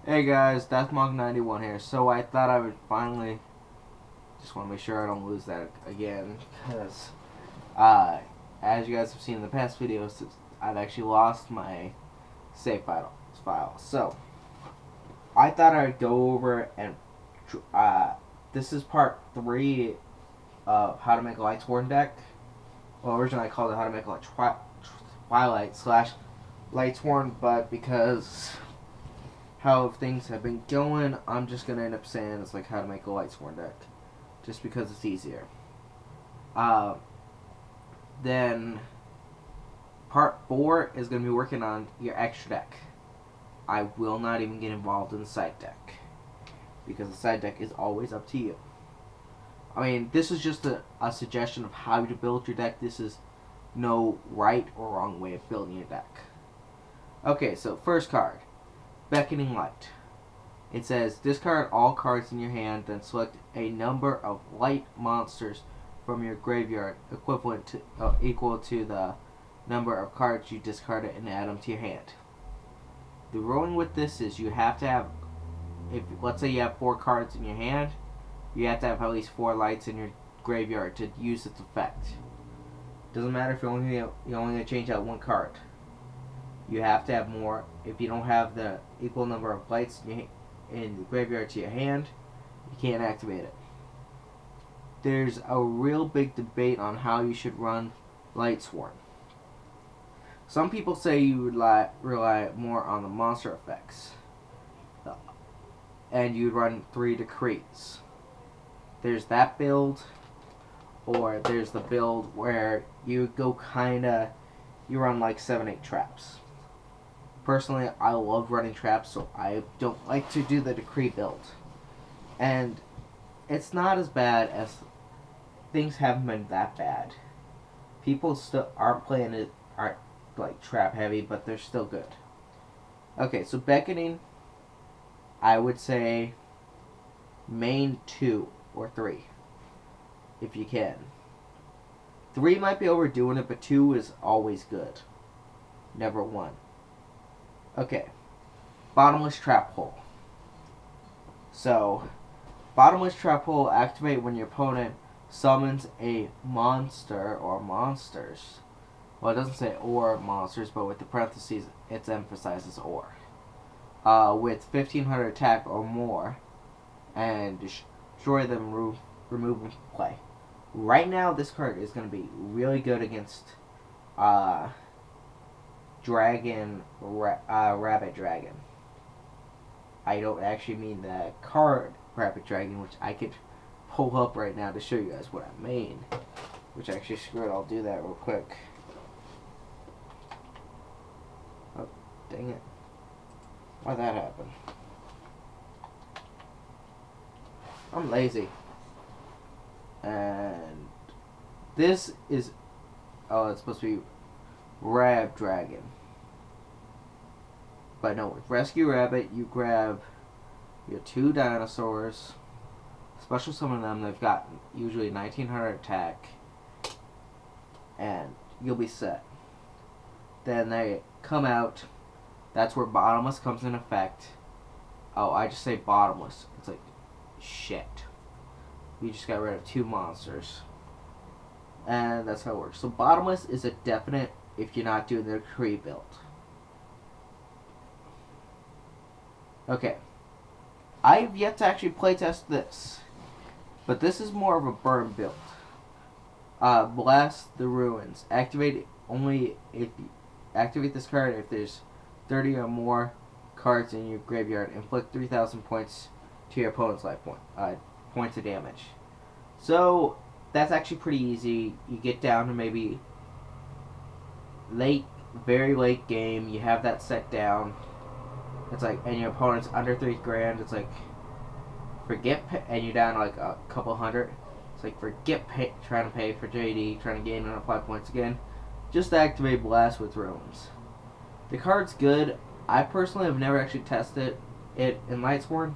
Hey guys, DeathMonk91 here. So I thought I would finally just want to make sure I don't lose that again, because as you guys have seen in the past videos, I've actually lost my save file. So I thought I'd go over and this is part 3 of how to make a lightsworn deck. Well, originally I called it how to make a Twilight slash lightsworn, but because how things have been going, I'm just gonna end up saying it's like how to make a lightsworn deck, just because it's easier. Uh, then part 4 is gonna be working on your extra deck. I will not even get involved in the side deck, because the side deck is always up to you. I mean, this is just a suggestion of how to build your deck. This is no right or wrong way of building your deck. Okay, so first card, Beckoning Light. It says, discard all cards in your hand, then select a number of light monsters from your graveyard equivalent to equal to the number of cards you discarded and add them to your hand. The ruling with this is you have to have, if let's say you have 4 cards in your hand, you have to have at least 4 lights in your graveyard to use its effect. Doesn't matter if you're only going to change out 1 card. You have to have more. If you don't have the equal number of lights in the graveyard to your hand, you can't activate it. There's a real big debate on how you should run lightsworn. Some people say you would rely more on the monster effects, and you'd run 3 decrees. There's that build, or there's the build where you go you run like 7-8 traps. Personally, I love running traps, so I don't like to do the decree build. And it's not as bad as things haven't been that bad. People still aren't like trap heavy, but they're still good. Okay, so beckoning, I would say main 2 or 3 if you can. 3 might be overdoing it, but 2 is always good. Never 1. Okay, bottomless trap hole. So, bottomless trap hole activate when your opponent summons a monster or monsters. Well, it doesn't say or monsters, but with the parentheses, it emphasizes or. With 1500 attack or more, and destroy them, remove them from play. Right now, this card is going to be really good against Rabbit Dragon. I don't actually mean the card Rabbit Dragon, which I could pull up right now to show you guys what I mean. Which actually, screw it, I'll do that real quick. Oh, dang it. Why'd that happen? I'm lazy. And this is, oh, it's supposed to be Rab Dragon. But no, with Rescue Rabbit, you grab your 2 dinosaurs, special summon them. They've got usually 1900 attack, and you'll be set. Then they come out. That's where bottomless comes in effect. Oh, I just say bottomless. It's like, shit. You just got rid of 2 monsters. And that's how it works. So bottomless is a definite if you're not doing the decree build. Okay. I've yet to actually playtest this. But this is more of a burn build. Blast the Ruins. Activate this card if there's 30 or more cards in your graveyard. Inflict 3,000 points to your opponent's life points of damage. So that's actually pretty easy. You get down to maybe very late game. You have that set down. It's like, and your opponent's under 3 grand. It's like, and you're down to like a couple hundred. It's like, trying to pay for JD, trying to gain another 5 points again. Just activate Blast with Ruins. The card's good. I personally have never actually tested it in lightsworn,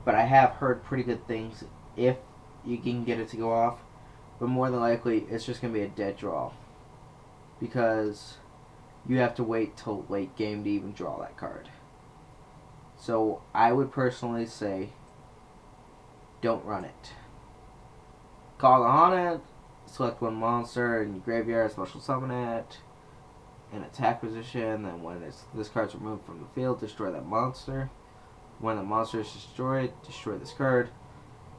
but I have heard pretty good things if you can get it to go off. But more than likely, it's just going to be a dead draw, because you have to wait till late game to even draw that card. So I would personally say don't run it. Call on it, select one monster in your graveyard, special summon it in attack position, then when this card's removed from the field, destroy that monster. When the monster is destroyed, destroy this card.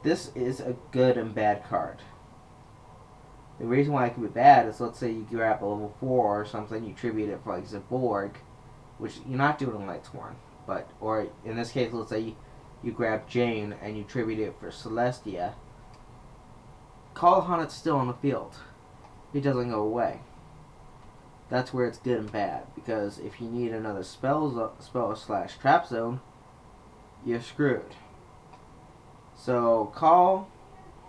This is a good and bad card. The reason why it could be bad is, let's say you grab a level 4 or something, you tribute it for like Zaborg, which you're not doing in lightsworn, but, or in this case, let's say you grab Jane and you tribute it for Celestia. Call upon it's still on the field. It doesn't go away. That's where it's good and bad, because if you need another spell slash trap zone, you're screwed. So call,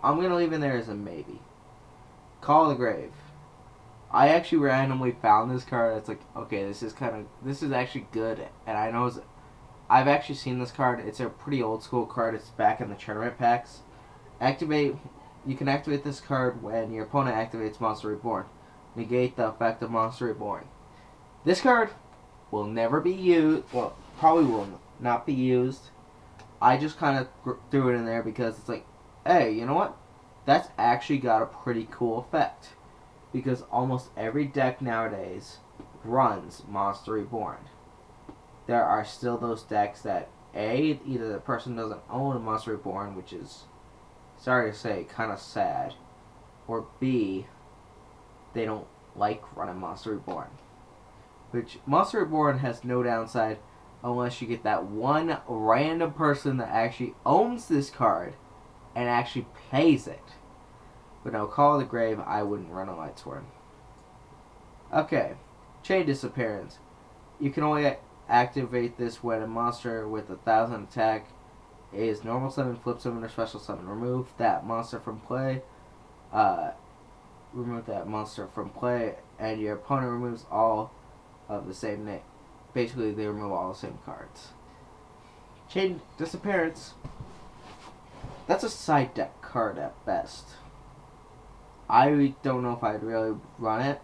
I'm gonna leave in there as a maybe. Call the Grave. I actually randomly found this card. It's like, okay, this is actually good, and I know I've actually seen this card. It's a pretty old school card. It's back in the tournament packs. You can activate this card when your opponent activates Monster Reborn. Negate the effect of Monster Reborn. This card will never be used. Well, probably will not be used. I just kind of threw it in there because it's like, hey, you know what? That's actually got a pretty cool effect. Because almost every deck nowadays runs Monster Reborn. There are still those decks that, A, either the person doesn't own a Monster Reborn, which is, sorry to say, kind of sad, or B, they don't like running Monster Reborn. Which, Monster Reborn has no downside unless you get that one random person that actually owns this card and actually plays it. But no, Call of the Grave, I wouldn't run a lightsworn. Okay, Chain Disappearance. You can only activate this when a monster with 1,000 attack is normal summon, flip summon, or special summon. Remove that monster from play. And your opponent removes all of the same name. Basically, they remove all the same cards. Chain Disappearance. That's a side deck card at best. I don't know if I'd really run it.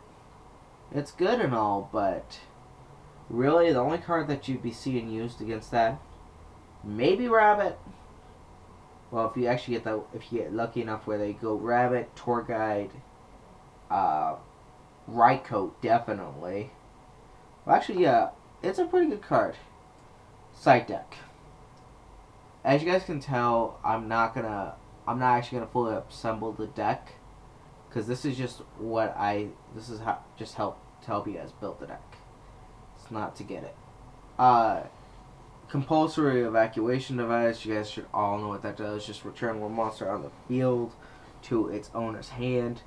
It's good and all, but really the only card that you'd be seeing used against that, maybe Rabbit. Well, if you get lucky enough where they go Rabbit, Tour Guide, Rycoat, definitely. Well, actually, yeah, it's a pretty good card. Side deck. As you guys can tell, I'm not actually gonna fully assemble the deck, because this is just to help you guys build the deck. It's not to get it. Compulsory evacuation device. You guys should all know what that does. Just return one monster on the field to its owner's hand.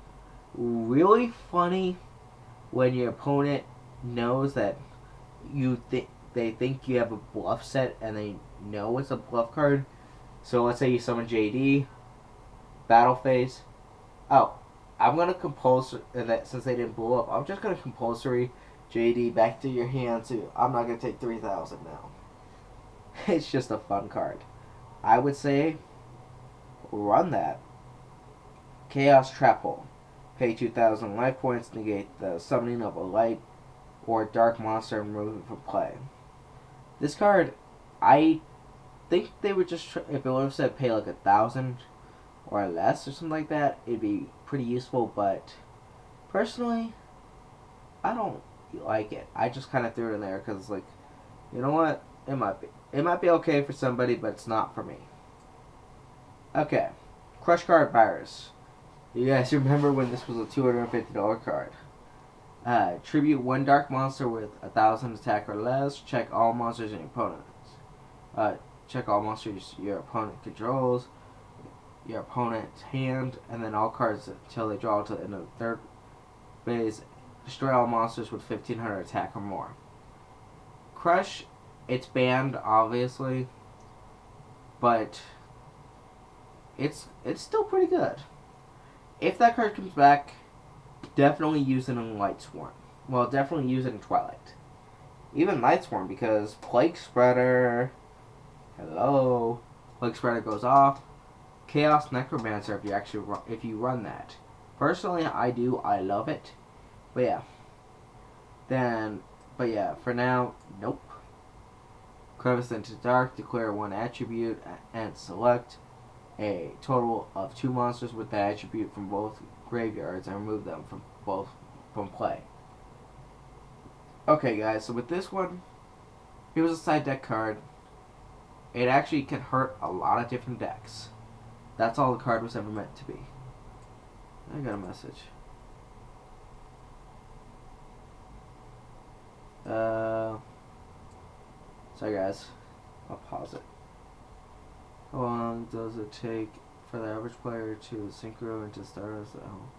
Really funny when your opponent knows that they think you have a bluff set and they know it's a bluff card. So let's say you summon JD, battle phase. Oh, I'm gonna compulsory that since they didn't blow up. I'm just gonna compulsory JD back to your hand too. I'm not gonna take 3,000 now. It's just a fun card. I would say run that. Chaos Trap Hole. Pay 2,000 life points, negate the summoning of a light or dark monster and remove it from play. This card, I think they would just if it would have said pay like 1,000 or less or something like that, it'd be pretty useful. But personally, I don't like it. I just kind of threw it in there because, like, you know what? It might be okay for somebody, but it's not for me. Okay, Crush Card Virus. You guys remember when this was a $250 card? Tribute one dark monster with 1,000 attack or less. Check all monsters in your opponent's. Check all monsters your opponent controls, your opponent's hand, and then all cards until they draw to the end of the third phase. Destroy all monsters with 1,500 attack or more. Crush, it's banned obviously, but it's still pretty good. If that card comes back, definitely use it in lightsworn. Well, definitely use it in Twilight. Even lightsworn, because Plague Spreader. Hello, Plague Spreader goes off. Chaos Necromancer if you run that. Personally, I do. I love it. But yeah. For now, nope. crevice into dark, declare one attribute, and select a total of 2 monsters with that attribute from both graveyards and remove them from play. Okay guys, so with this one, here's a side deck card. It actually can hurt a lot of different decks. That's all the card was ever meant to be. I got a message. Sorry guys, I'll pause it. How long does it take for the average player to synchro into stars at home?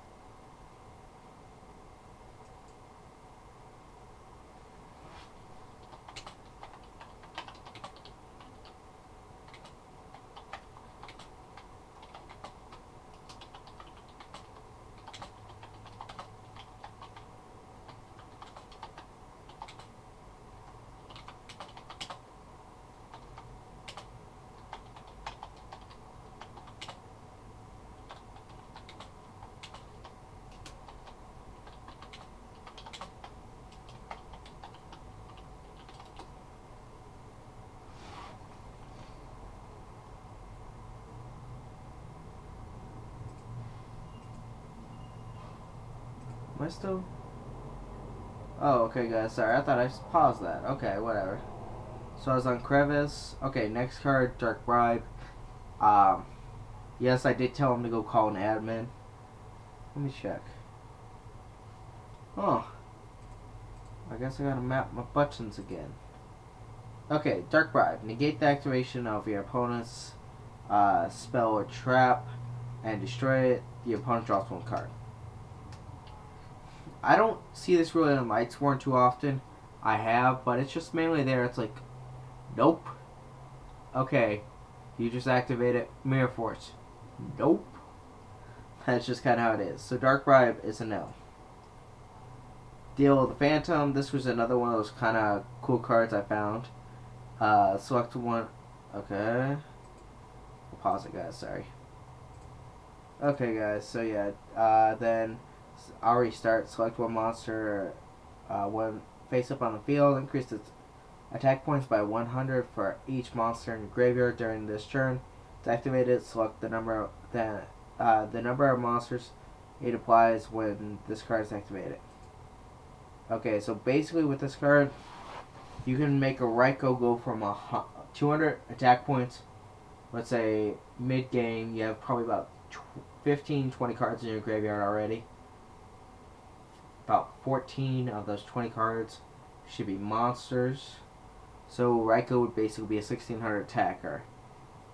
Am I still? Oh, okay guys, sorry, I thought I just paused that. Okay, whatever. So I was on crevice. Okay, next card, dark bribe. Yes, I did tell him to go call an admin. Let me check. Oh, I guess I gotta map my buttons again. Okay, dark bribe. Negate the activation of your opponent's spell or trap and destroy it. The opponent draws 1 card. I don't see this really in lightsworn too often. I have, but it's just mainly there. It's like, nope. Okay, you just activate it. Manforce. Nope. That's just kind of how it is. So dark bribe is a no. Deal with the phantom. This was another one of those kind of cool cards I found. Select one. Okay. I'll pause it, guys. Sorry. Okay, guys. So yeah. Then I'll restart. Select one monster. One face up on the field. Increase its attack points by 100 for each monster in your graveyard during this turn. To activate it, select the number of monsters it applies when this card is activated. Okay, so basically with this card, you can make a Raikou go from 200 attack points. Let's say mid-game, you have probably about 15-20 cards in your graveyard already. About 14 of those 20 cards should be monsters. So Raikou would basically be a 1600 attacker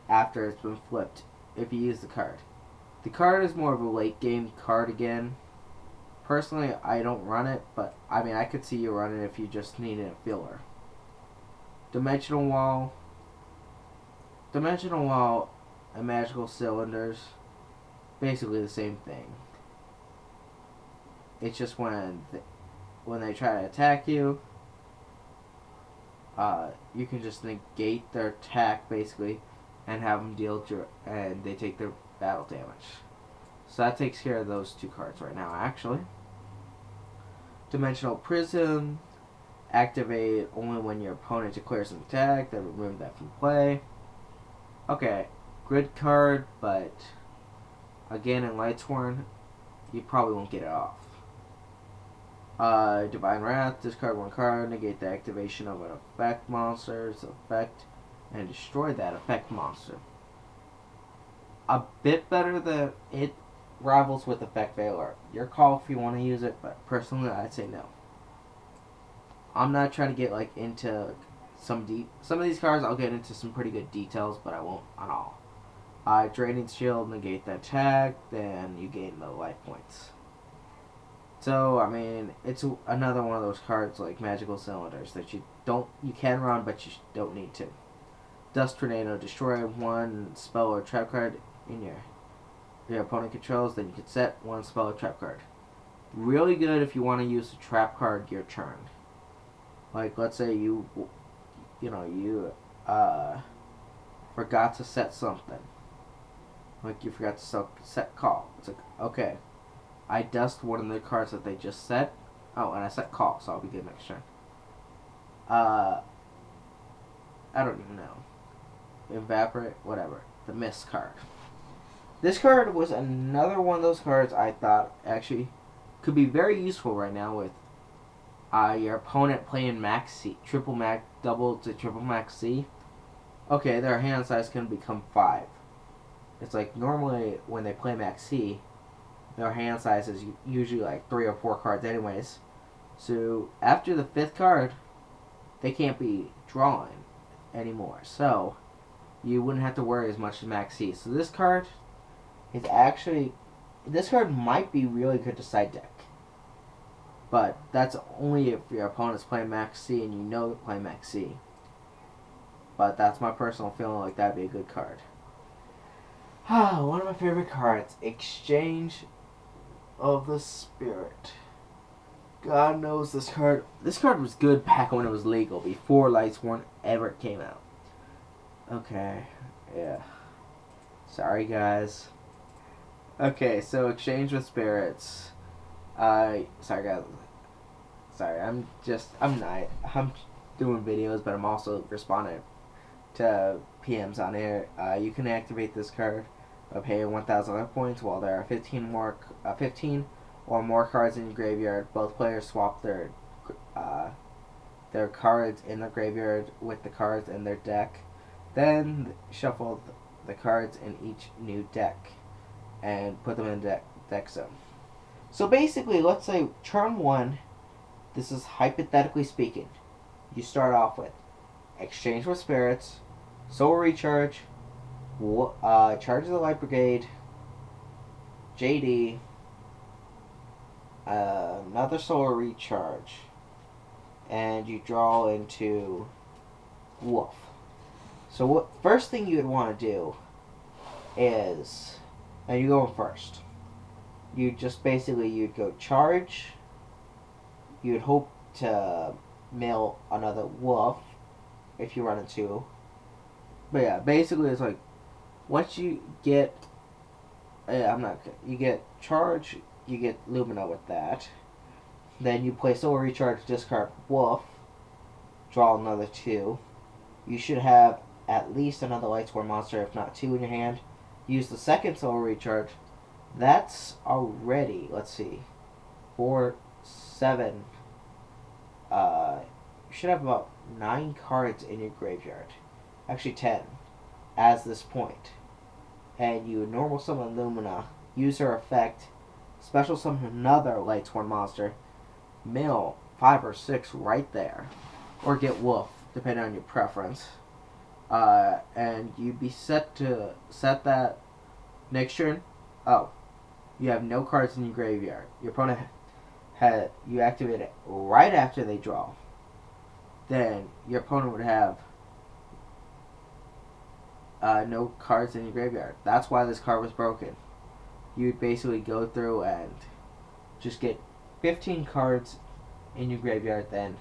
after it's been flipped if you use the card. The card is more of a late game card again. Personally, I don't run it, but I mean I could see you run it if you just needed a filler. Dimensional Wall and Magical Cylinders, basically the same thing. It's just when they try to attack you, you can just negate their attack basically, and have them and they take their battle damage. So that takes care of those 2 cards right now, actually. Dimensional Prism, activate only when your opponent declares an attack, then remove that from play. Okay, grid card, but again in lightsworn, you probably won't get it off. Divine Wrath, discard 1 card, negate the activation of an effect monster's effect, and destroy that effect monster. A bit better than it rivals with effect failure. Your call if you want to use it, but personally I'd say no. I'm not trying to get into some of these cards. I'll get into some pretty good details, but I won't on all. Draining Shield, negate the attack, then you gain the life points. So I mean, it's another one of those cards like Magical Cylinders that you can run, but you don't need to. Dust Tornado, destroy 1 spell or trap card in your opponent controls, then you can set 1 spell or trap card. Really good if you want to use a trap card your turn. Like let's say you forgot to set something. Like you forgot to set call. It's like, okay, I dust one of the cards that they just set. Oh, and I set call, so I'll be good next turn. I don't even know. Evaporate, whatever. The mist card. This card was another one of those cards I thought actually could be very useful right now with your opponent playing max C, triple max, double to triple max C. Okay, their hand size can become 5. It's like normally when they play max C, their hand size is usually like 3 or 4 cards anyways. So after the 5th card, they can't be drawn anymore. So you wouldn't have to worry as much as max C. So this card is actually, this card might be really good to side deck. But that's only if your opponent's playing max C and you know they're playing max C. But that's my personal feeling, like that'd be a good card. One of my favorite cards, Exchange of the Spirit. God knows this card was good back when it was legal, before lightsworn ever came out. Okay, yeah. Sorry guys. Okay, so Exchange with Spirits. Sorry guys. Sorry, I'm doing videos, but I'm also responding to PMs on air. You can activate this card by paying 1,000 life points while there are 15 or more cards in your graveyard. Both players swap their cards in the graveyard with the cards in their deck. Then shuffle the cards in each new deck and put them in the deck zone. So basically, let's say turn 1, this is hypothetically speaking, you start off with Exchange with Spirits, Soul Recharge, Charge of the Light Brigade, JD, another Soul Recharge, and you draw into Wolf. So what first thing you would want to do is, and you go in first, you just basically, you'd go charge, you'd hope to mill another Wolf if you run into. But yeah, basically it's like, once you get, you get charge, you get Lumina with that. Then you play Soul Recharge, discard Wolf, draw another 2. You should have at least another lightsworn monster, if not 2 in your hand. Use the second Soul Recharge. That's already, let's see, 4, 7. You should have about 9 cards in your graveyard. Actually 10, as this point. And you would normal summon Lumina, use her effect, special summon another lightsworn monster, mill 5 or 6 right there, or get Wolf, depending on your preference. And you'd be set that next turn. Oh, you have no cards in your graveyard. Your opponent you activate it right after they draw. Then your opponent would have no cards in your graveyard. That's why this card was broken. You'd basically go through and just get 15 cards in your graveyard, then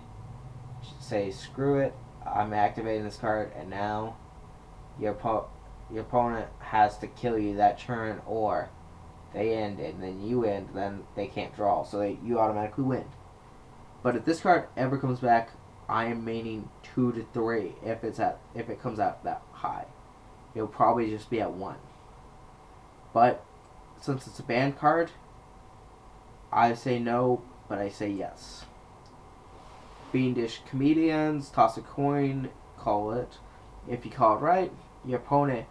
say screw it, I'm activating this card, and now your opponent has to kill you that turn, or they end and then you end, then they can't draw, so you automatically win. But if this card ever comes back, I am maining 2 to 3 if it comes out that high. It'll probably just be at 1. But since it's a banned card, I say no, but I say yes. Fiendish Comedians, toss a coin, call it. If you call it right, your opponent,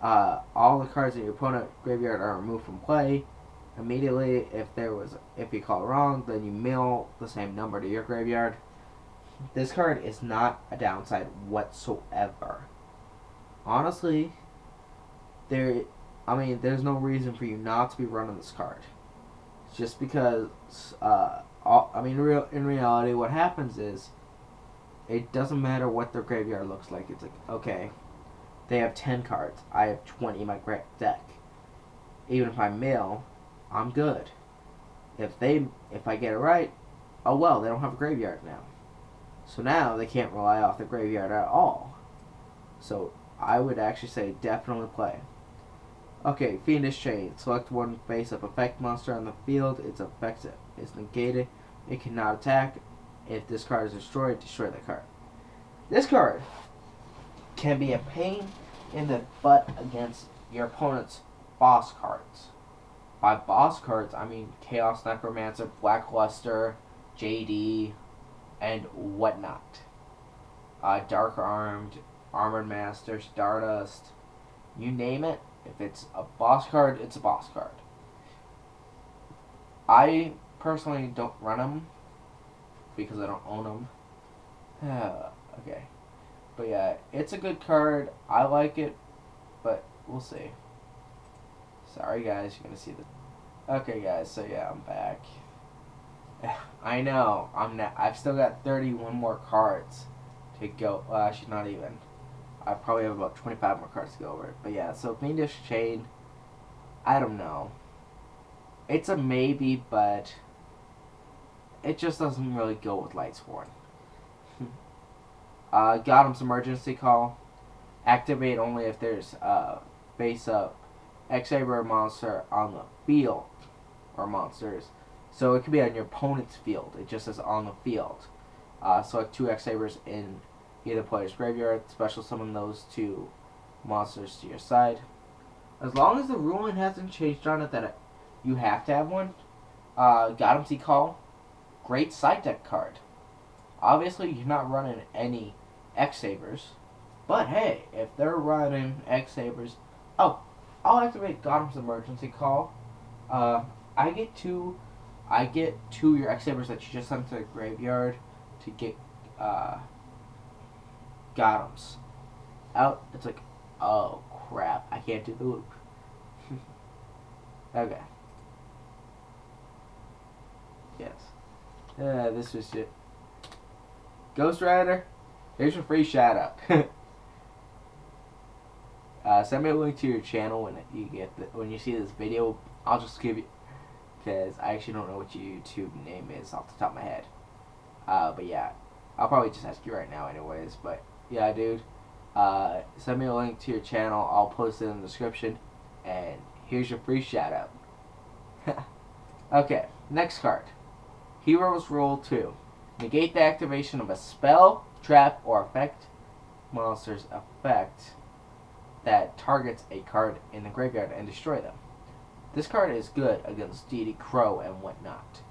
all the cards in your opponent's graveyard are removed from play immediately. If you call it wrong, then you mill the same number to your graveyard. This card is not a downside whatsoever. Honestly, there's no reason for you not to be running this card. It's just because, in reality, what happens is, it doesn't matter what their graveyard looks like. It's like, okay, they have 10 cards. I have 20 in my deck. Even if I mill, I'm good. If I get it right, oh well, they don't have a graveyard now. So now they can't rely off the graveyard at all. So I would actually say definitely play. Okay, Fiendish Chain. Select one face-up effect monster on the field. Its effect is negated. It cannot attack. If this card is destroyed, destroy that card. This card can be a pain in the butt against your opponent's boss cards. By boss cards, I mean Chaos Necromancer, Blackluster, JD, and whatnot. Dark Armed, Armored Master, Stardust, you name it. If it's a boss card, it's a boss card. I personally don't run them because I don't own them. Okay. But yeah, it's a good card. I like it, but we'll see. Sorry guys, you're gonna see this. Okay guys, so yeah, I'm back. I know, I've still got 31 more cards to go. Well, actually not even. I probably have about 25 more cards to go over. But yeah, so Fiendish Chain, I don't know. It's a maybe, but it just doesn't really go with lightsworn. Gotham's Emergency Call. Activate only if there's face up X-Saber monster on the field or monsters. So it could be on your opponent's field. It just says on the field. Select 2 X-Sabers in either player's graveyard. Special summon those 2 monsters to your side. As long as the ruling hasn't changed on it that you have to have one. Gotham's Call. Great side deck card. Obviously, you're not running any X-Sabers. But hey, if they're running X-Sabers... Oh, I'll activate Gotham's Emergency Call. I get two your X-Sabers that you just sent to the graveyard to get Gotham's out. It's like, oh crap, I can't do the loop. Okay. Yes. This was it. Ghost Rider, here's your free shout out. Send me a link to your channel when you see this video. I'll just give you, because I actually don't know what your YouTube name is off the top of my head. But yeah, I'll probably just ask you right now anyways. But yeah, dude, send me a link to your channel. I'll post it in the description, and here's your free shout out. Okay, next card. Heroes Rule 2. Negate the activation of a spell, trap, or effect monster's effect that targets a card in the graveyard and destroy them. This card is good against Deity, Crow, and whatnot.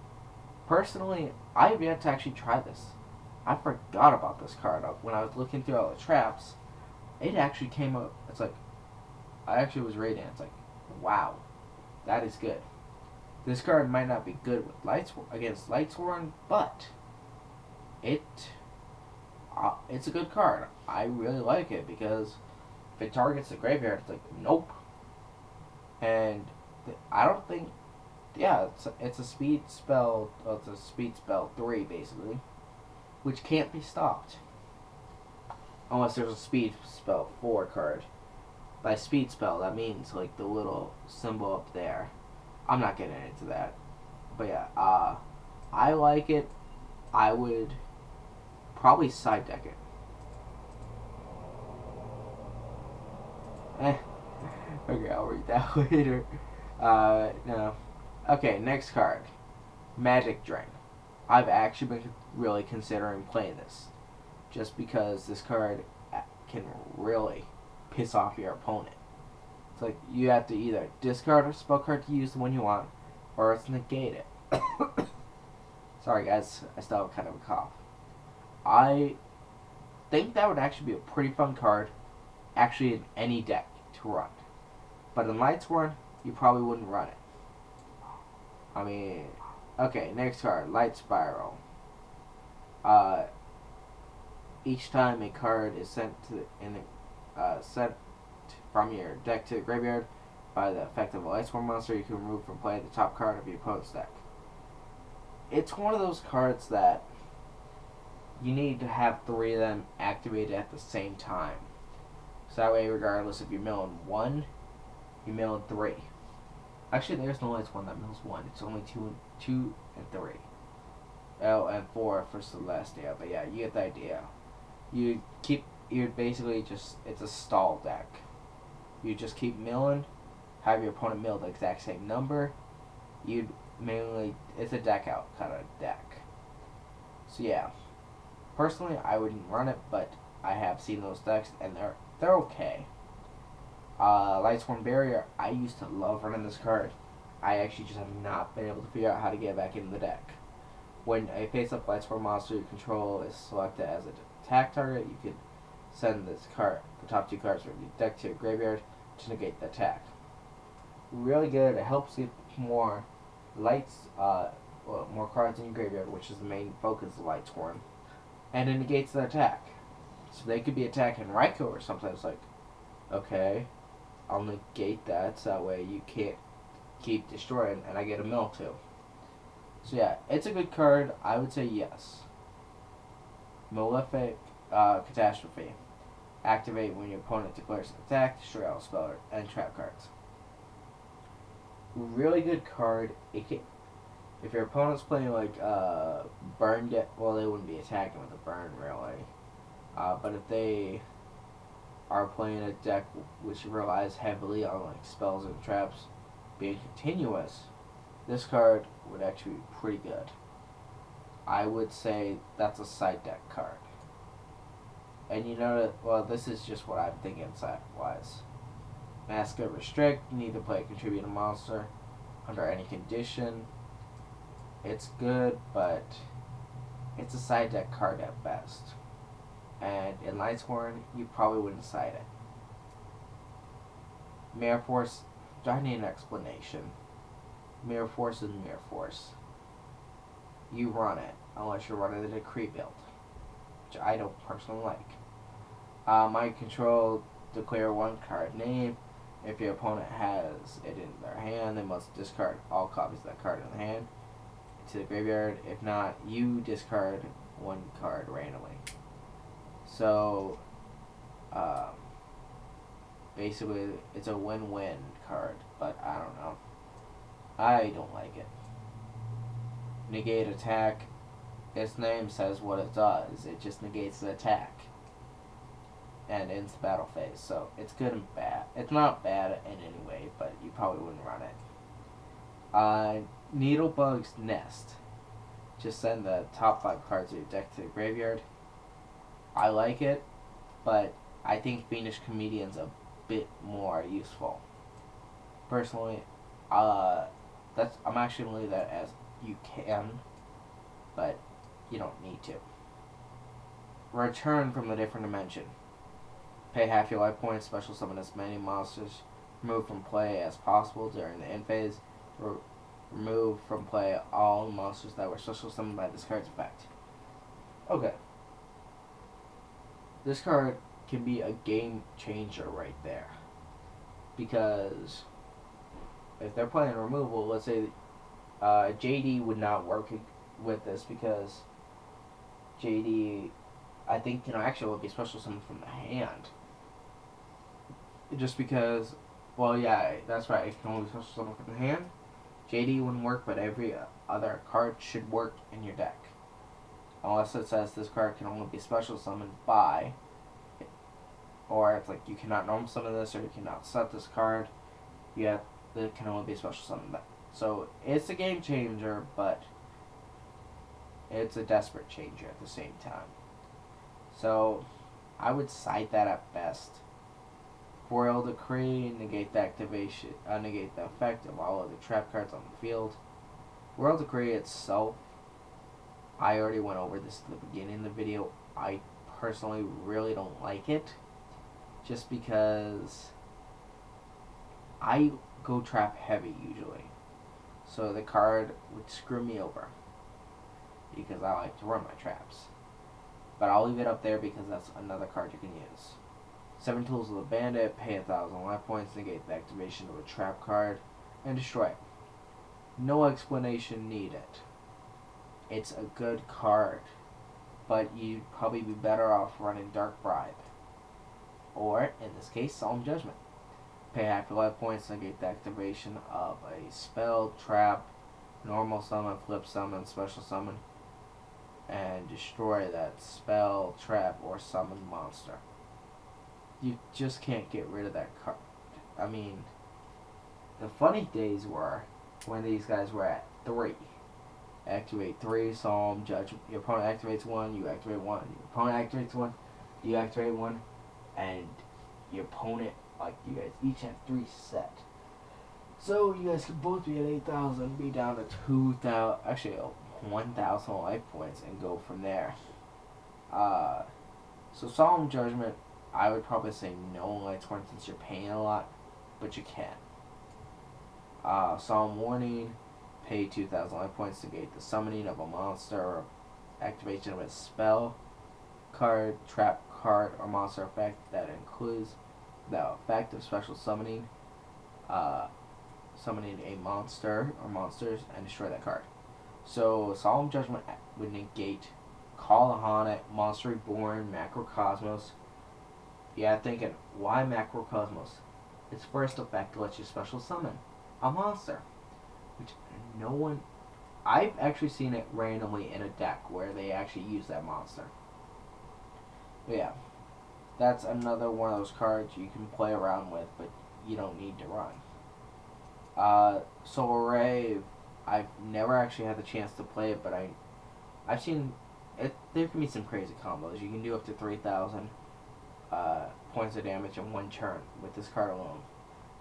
Personally, I have yet to actually try this. I forgot about this card. When I was looking through all the traps, it actually came up. It's like, I actually was reading it. It's like, wow, that is good. This card might not be good with against lightsworn, but it's a good card. I really like it because if it targets the graveyard, it's like, nope. And I don't think, yeah, it's a speed spell. Well, it's a speed spell 3 basically, which can't be stopped unless there's a speed spell 4 card. By speed spell, that means like the little symbol up there. I'm not getting into that, but yeah, I like it. I would probably side deck it. Okay, I'll read that later. No. Okay, next card. Magic Drain. I've actually been really considering playing this, just because this card can really piss off your opponent. It's like you have to either discard a spell card to use the one you want, or it's negate it. Sorry guys, I still have kind of a cough. I think that would actually be a pretty fun card, actually in any deck to run. But in lightsworn, you probably wouldn't run it. I mean, okay, next card, Light Spiral. Each time a card is sent from your deck to the graveyard by the effect of a lightsworn monster, you can remove from play the top card of your opponent's deck. It's one of those cards that you need to have 3 of them activated at the same time. So that way, regardless if you're milling 1, you're milling 3. Actually, there's no lightsworn that mills 1. It's only 2 and 3. Oh, and 4 for Celestia. But yeah, you get the idea. You're basically just, it's a stall deck. You just keep milling, have your opponent mill the exact same number. You'd mainly, it's a deck out kind of deck. So yeah, personally I wouldn't run it, but I have seen those decks, and they're okay. Lightsworn Barrier, I used to love running this card. I actually just have not been able to figure out how to get back into the deck. When a face-up Lightsworn monster you control is selected as an attack target, you can send this card, the top 2 cards from your deck to your graveyard to negate the attack. Really good. It helps get more more cards in your graveyard, which is the main focus of Lightsworn, and it negates the attack. So they could be attacking Raikou or something. It's like, okay, I'll negate that, so that way you can't keep destroying, and I get a mill too. So yeah, it's a good card. I would say yes. Malefic, Catastrophe. Activate when your opponent declares an attack, destroy all spell and trap cards. Really good card. If your opponent's playing like burn deck, well, they wouldn't be attacking with a burn really. But if they are playing a deck which relies heavily on like spells and traps being continuous, this card would actually be pretty good. I would say that's a side deck card. And you know, well, this is just what I'm thinking side-wise. Maska Restrict, you need to play a contributing monster under any condition. It's good, but it's a side deck card at best. And in Lightsworn, you probably wouldn't side it. Manforce, do I need an explanation? Manforce is Manforce. You run it, unless you're running the Decree build, which I don't personally like. Mind Control, declare 1 card name. If your opponent has it in their hand, they must discard all copies of that card in the hand to the graveyard. If not, you discard 1 card randomly. So, basically, it's a win-win card, but I don't know. I don't like it. Negate attack. Its name says what it does. It just negates the attack and ends the battle phase. So it's good and bad. It's not bad in any way, but you probably wouldn't run it. Needlebug's Nest. Just send the top 5 cards of your deck to the graveyard. I like it, but I think Fiendish Comedian's a bit more useful. Personally, I'm actually gonna leave that as you can, but you don't need to. Return from a different dimension. Pay half your life points, special summon as many monsters removed from play as possible during the end phase. Remove from play all monsters that were special summoned by this card's effect. Okay. This card can be a game changer right there. Because if they're playing removal, let's say JD would not work with this because JD, I think, can actually would be special summoned from the hand. Just because, well, yeah, that's right, it can only be special summoned from the hand. JD wouldn't work, but every other card should work in your deck. Unless it says this card can only be special summoned by, or it's like you cannot normal summon this, or you cannot set this card. It can only be special summoned by. So it's a game changer, but it's a desperate changer at the same time. So I would cite that at best. Royal Decree, negate the activation, negate the effect of all other trap cards on the field. Royal Decree itself, I already went over this at the beginning of the video. I personally really don't like it, just because I go trap heavy usually. So the card would screw me over because I like to run my traps. But I'll leave it up there because that's another card you can use. 7 Tools of the Bandit, pay 1,000 life points, negate the activation of a trap card, and destroy it. No explanation needed. It's a good card, but you'd probably be better off running Dark Bribe. Or, in this case, Solemn Judgment. Pay half your life points, negate the activation of a spell, trap, normal summon, flip summon, special summon, and destroy that spell, trap, or summoned monster. You just can't get rid of that card. I mean, the funny days were when these guys were at 3. Activate 3, Solemn Judgment. Your opponent activates 1, you activate 1. Your opponent activates 1, You activate one, and your opponent, like you guys each have 3 set. So you guys can both be at 8,000, be down to 2,000, actually 1,000 life points, and go from there. So Solemn Judgment, I would probably say no on lightsworn since you're paying a lot, but you can. Solemn Warning, pay 2,000 life points to negate the summoning of a monster or activation of a spell card, trap card, or monster effect that includes the effect of special summoning, summoning a monster or monsters, and destroy that card. So Solemn Judgment would negate Call the Haunted, Monster Reborn, Macrocosmos. Yeah, thinking, why Macrocosmos? Its first effect lets you special summon a monster, which no one... I've actually seen it randomly in a deck where they actually use that monster. But yeah, that's another one of those cards you can play around with, but you don't need to run. Solar Ray, I've never actually had the chance to play it, but I've seen it. There can be some crazy combos. You can do up to 3,000 points of damage in one turn with this card alone.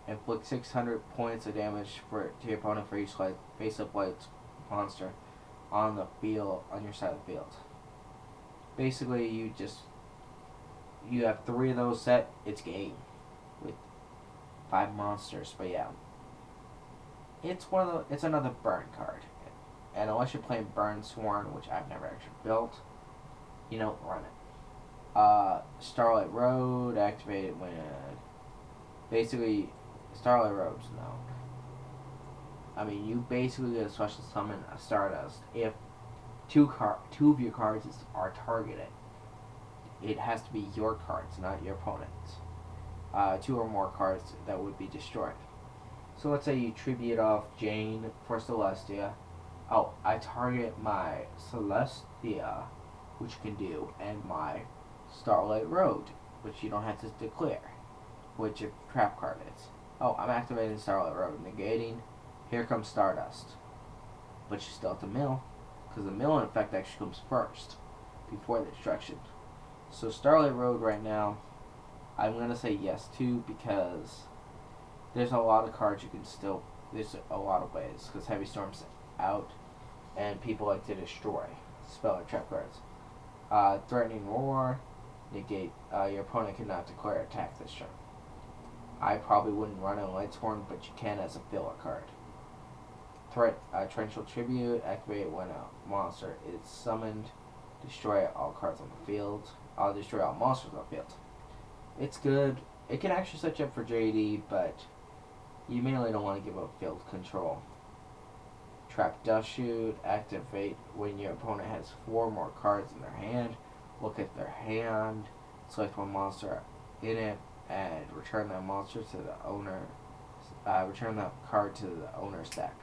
Inflict 600 points of damage to your opponent for each face-up light monster on the field, on your side of the field. Basically, you have 3 of those set. It's game with 5 monsters. But yeah, it's another burn card, and unless you're playing Sworn, which I've never actually built, you don't run it. Starlet Road, activated when basically Starlet Roads, no. I mean, you basically get a special summon a Stardust if two of your cards are targeted. It has to be your cards, not your opponent's. 2 or more cards that would be destroyed. So let's say you tribute off Jane for Celestia. Oh, I target my Celestia, which you can do, and my Starlight Road, which you don't have to declare, which a trap card is. Oh, I'm activating Starlight Road, negating. Here comes Stardust. But you still have to mill, because the mill in effect actually comes first, before the destruction. So Starlight Road right now, I'm going to say yes to, because there's a lot of cards you can still, there's a lot of ways, because Heavy Storm's out, and people like to destroy spell or trap cards. Threatening Roar, negate, your opponent cannot declare attack this turn. I probably wouldn't run in lightsworn, but you can as a filler card. Torrential Tribute, activate when a monster is summoned, destroy all cards on the field. I'll destroy all monsters on the field. It's good. It can actually set you up for JD, but you mainly don't want to give up field control. Trap Dust Shoot, activate when your opponent has 4 more cards in their hand. Look at their hand, select one monster in it, and return that monster to the owner. Return that card to the owner's deck.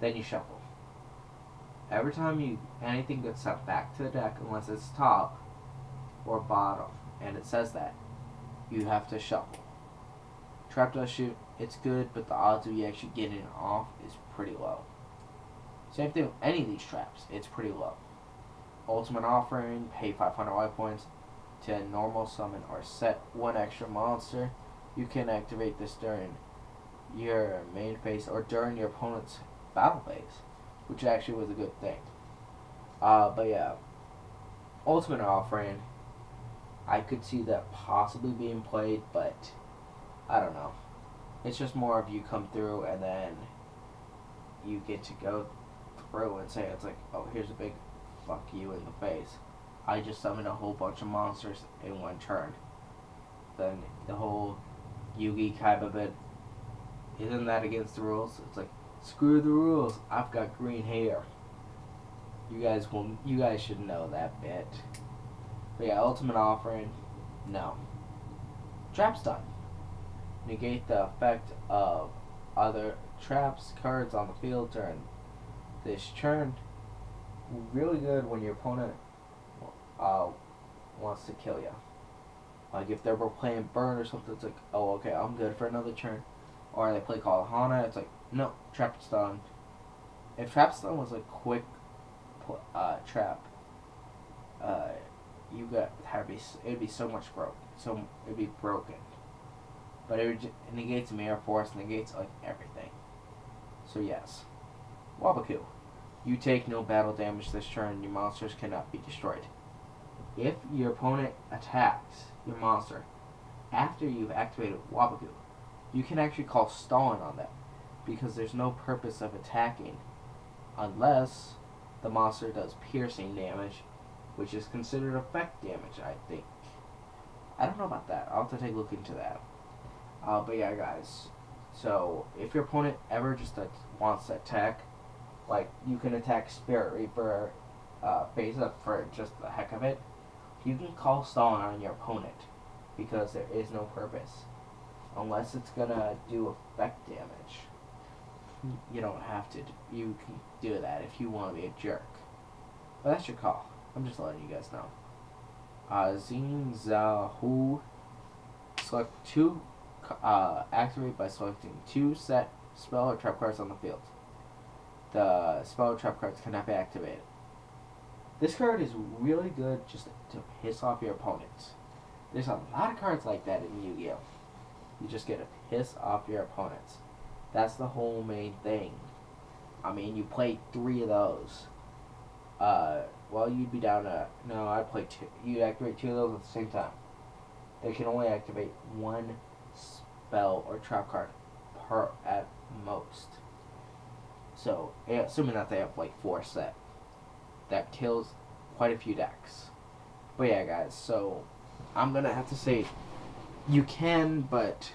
Then you shuffle. Every time anything gets sent back to the deck, unless it's top or bottom, and it says that, you have to shuffle. Trap Dust Shoot, it's good, but the odds of you actually getting it off is pretty low. Same thing with any of these traps, it's pretty low. Ultimate Offering, pay 500 life points to normal summon or set 1 extra monster. You can activate this during your main phase or during your opponent's battle phase, which actually was a good thing. But yeah, Ultimate Offering, I could see that possibly being played, but I don't know. It's just more of you come through and then you get to go through and say, it's like, oh, here's a big fuck you in the face. I just summoned a whole bunch of monsters in one turn. Then the whole Yugi kind of bit, isn't that against the rules? It's like, screw the rules. I've got green hair. You guys should know that bit. But yeah, Ultimate Offering, no. Trap's done. Negate the effect of other traps cards on the field during this turn. Really good when your opponent wants to kill you. Like if they were playing Burn or something, it's like, oh, okay, I'm good for another turn. Or they play Call of Hana, it's like, no, Trap's done. If Trap's done was a quick trap, you got it'd be so much broke, so it'd be broken. But it negates manforce, negates like everything. So yes, Wabaku. You take no battle damage this turn. Your monsters cannot be destroyed. If your opponent attacks your monster after you've activated Wabaku, you can actually call stalling on them because there's no purpose of attacking unless the monster does piercing damage, which is considered effect damage, I think. I don't know about that. I'll have to take a look into that. But yeah, guys. So if your opponent ever just wants to attack, like you can attack Spirit Reaper face up for just the heck of it, you can call stalling on your opponent because there is no purpose. Unless it's gonna do effect damage, you don't have to. You can do that if you want to be a jerk. But that's your call. I'm just letting you guys know. Xena Who. Select two. Activate by selecting two set spell or trap cards on the field. The spell or trap cards cannot be activated. This card is really good just to piss off your opponents. There's a lot of cards like that in Yu-Gi-Oh! You just get to piss off your opponents. That's the whole main thing. I mean, you play 3 of those. Well, you'd be down to... No, I'd play 2. You'd activate 2 of those at the same time. They can only activate 1 spell or trap card per at most. So, assuming that they have like 4 set. That kills quite a few decks. But yeah, guys, so I'm gonna have to say you can, but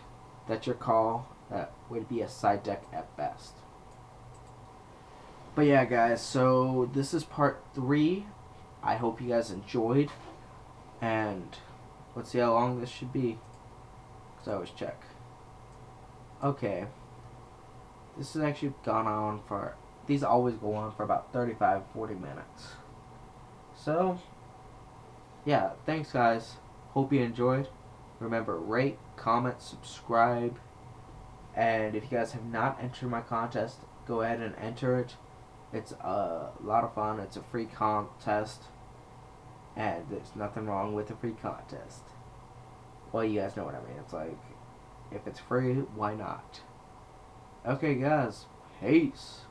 that's your call. That would be a side deck at best. But yeah, guys, so this is part 3. I hope you guys enjoyed. And let's see how long this should be. Because I always check. Okay. This has actually gone on for... These always go on for about 35-40 minutes. So, yeah, thanks guys. Hope you enjoyed. Remember, rate, comment, subscribe. And if you guys have not entered my contest, go ahead and enter it. It's a lot of fun. It's a free contest. And there's nothing wrong with a free contest. Well, you guys know what I mean. It's like, if it's free, why not? Okay, guys. Peace.